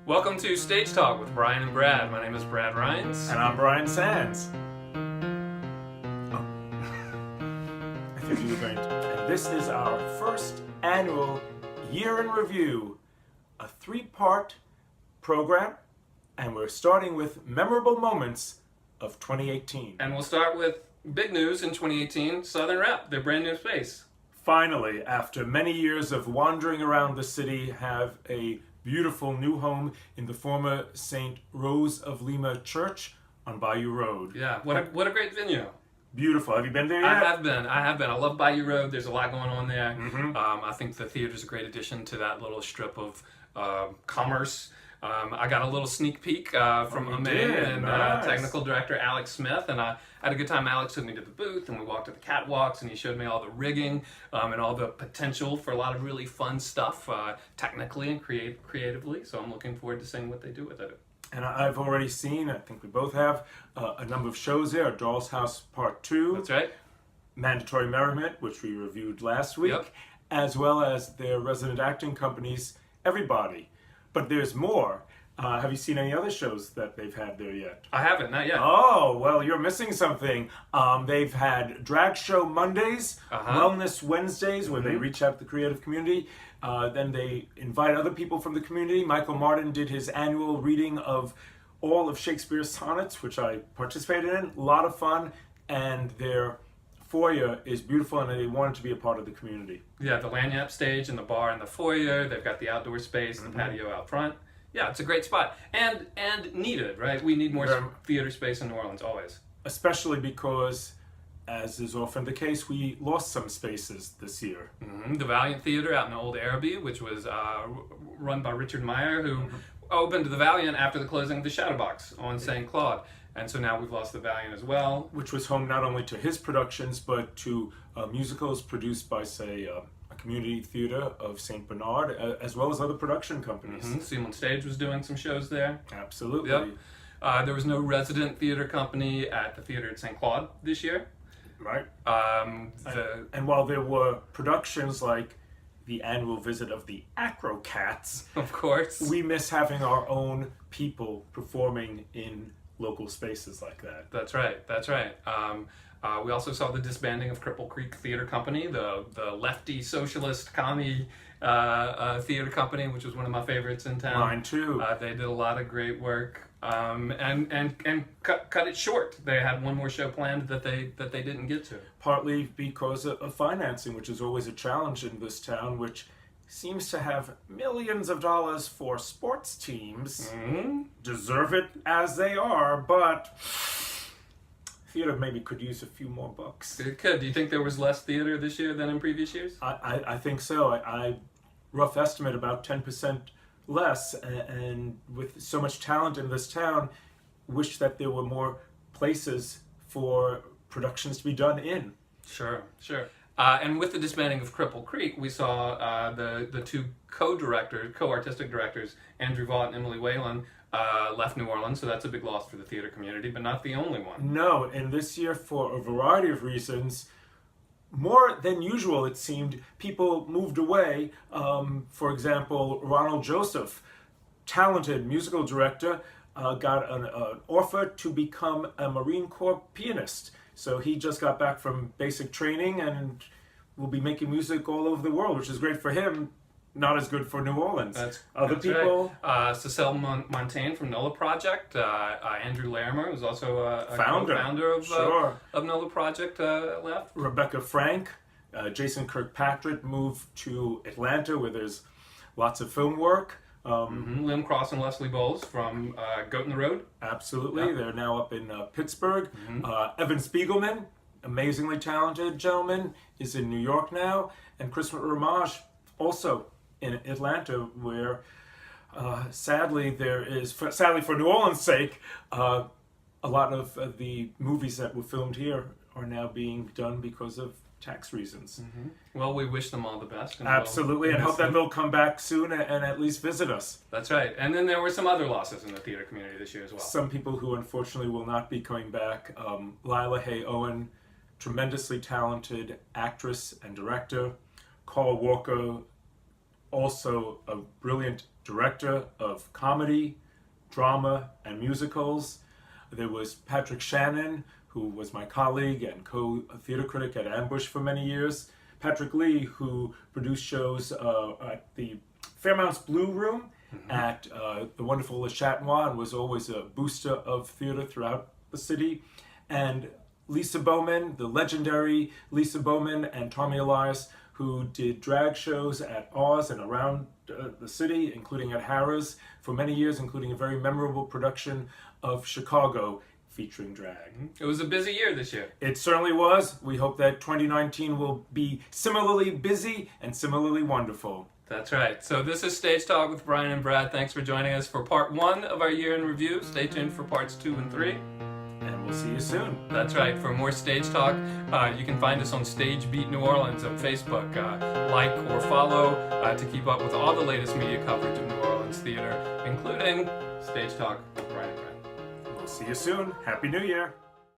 Welcome to Stage Talk with Brian and Brad. My name is Brad Rhines. And I'm Brian Sands. Oh. I think you were going to. And this is our first annual Year in Review, a three-part program, and we're starting with memorable moments of 2018. And we'll start with big news in 2018, Southern Rep, their brand new space. Finally, after many years of wandering around the city, have a beautiful new home in the former St. Rose of Lima Church on Bayou Road. Yeah, what a great venue. Beautiful. Have you been there yet? I have been. I love Bayou Road. There's a lot going on there. Mm-hmm. I think the theater's a great addition to that little strip of commerce. I got a little sneak peek from Amin and nice. technical director Alex Smith, and I had a good time. Alex took me to the booth, and we walked to the catwalks, and he showed me all the rigging and all the potential for a lot of really fun stuff, technically and creatively. So I'm looking forward to seeing what they do with it. And I've already seen, I think we both have, a number of shows there. Doll's House Part 2. That's right. Mandatory Merriment, which we reviewed last week. Yep. As well as their resident acting companies, Everybody. But there's more. Have you seen any other shows that they've had there yet? I haven't, not yet. Oh, well, you're missing something. They've had Drag Show Mondays, Wellness Wednesdays, where they reach out to the creative community. Then they invite other people from the community. Michael Martin did his annual reading of all of Shakespeare's sonnets, which I participated in. A lot of fun, and their foyer is beautiful, and they wanted to be a part of the community. Yeah, the lanyap stage and the bar in the foyer. They've got the outdoor space, the patio out front. Yeah, it's a great spot. And needed, right? We need more theater space in New Orleans, always. Especially because, as is often the case, we lost some spaces this year. The Valiant Theater out in the Old Araby, which was run by Richard Meyer, who opened the Valiant after the closing of the Shadowbox on St. Claude. And so now we've lost the Valiant as well. Which was home not only to his productions, but to musicals produced by, say, a community theater of St. Bernard, as well as other production companies. Seaman Stage was doing some shows there. Absolutely. Yep. There was no resident theater company at the theater at St. Claude this year. Right. And while there were productions like the annual visit of the Acrocats, of course, we miss having our own people performing in local spaces like that. That's right. We also saw the disbanding of Cripple Creek Theater Company, the lefty socialist commie theater company, which was one of my favorites in town. Mine too. They did a lot of great work, and cut it short. They had one more show planned that they didn't get to. Partly because of financing, which is always a challenge in this town, which seems to have millions of dollars for sports teams. Deserve it as they are, but theater maybe could use a few more bucks. It could. Do you think there was less theater this year than in previous years? I think so. I rough estimate about 10% less, and with so much talent in this town, wish that there were more places for productions to be done in. Sure. And with the disbanding of Cripple Creek, we saw the two co-artistic directors, Andrew Vaught and Emily Whalen, left New Orleans, so that's a big loss for the theater community, but not the only one. No, and this year, for a variety of reasons, more than usual, it seemed, people moved away. For example, Ronald Joseph, talented musical director, got an offer to become a Marine Corps pianist. So he just got back from basic training and will be making music all over the world, which is great for him, not as good for New Orleans. Other people... Right. Cecile Montaigne from NOLA Project, Andrew Larimer, who's also a founder of NOLA Project, left. Rebecca Frank, Jason Kirkpatrick moved to Atlanta, where there's lots of film work. Lim Cross and Leslie Bowles from Goat in the Road. Absolutely. They're now up in Pittsburgh. Evan Spiegelman, amazingly talented gentleman, is in New York now. And Chris Ramage, also in Atlanta, where sadly for New Orleans' sake, a lot of the movies that were filmed here are now being done because of tax reasons. Well, we wish them all the best. And absolutely, and hope that they'll come back soon and at least visit us. That's right. And then there were some other losses in the theater community this year as well. Some people who unfortunately will not be coming back. Lila Hay Owen, tremendously talented actress and director. Carl Walker, also a brilliant director of comedy, drama, and musicals. There was Patrick Shannon, who was my colleague and co-theater critic at Ambush for many years. Patrick Lee, who produced shows at the Fairmount's Blue Room, at the wonderful Le Chatenois, and was always a booster of theater throughout the city. And Lisa Bowman, the legendary Lisa Bowman, and Tommy Elias, who did drag shows at Oz and around the city, including at Harrah's for many years, including a very memorable production of Chicago featuring drag. It was a busy year this year. It certainly was. We hope that 2019 will be similarly busy and similarly wonderful. That's right. So this is Stage Talk with Brian and Brad. Thanks for joining us for part 1 of our year in review. Stay tuned for parts 2 and 3. And we'll see you soon. That's right. For more Stage Talk, you can find us on Stage Beat New Orleans on Facebook. Like or follow to keep up with all the latest media coverage of New Orleans theater, including Stage Talk with Brian and Brad. We'll see you soon. Happy New Year.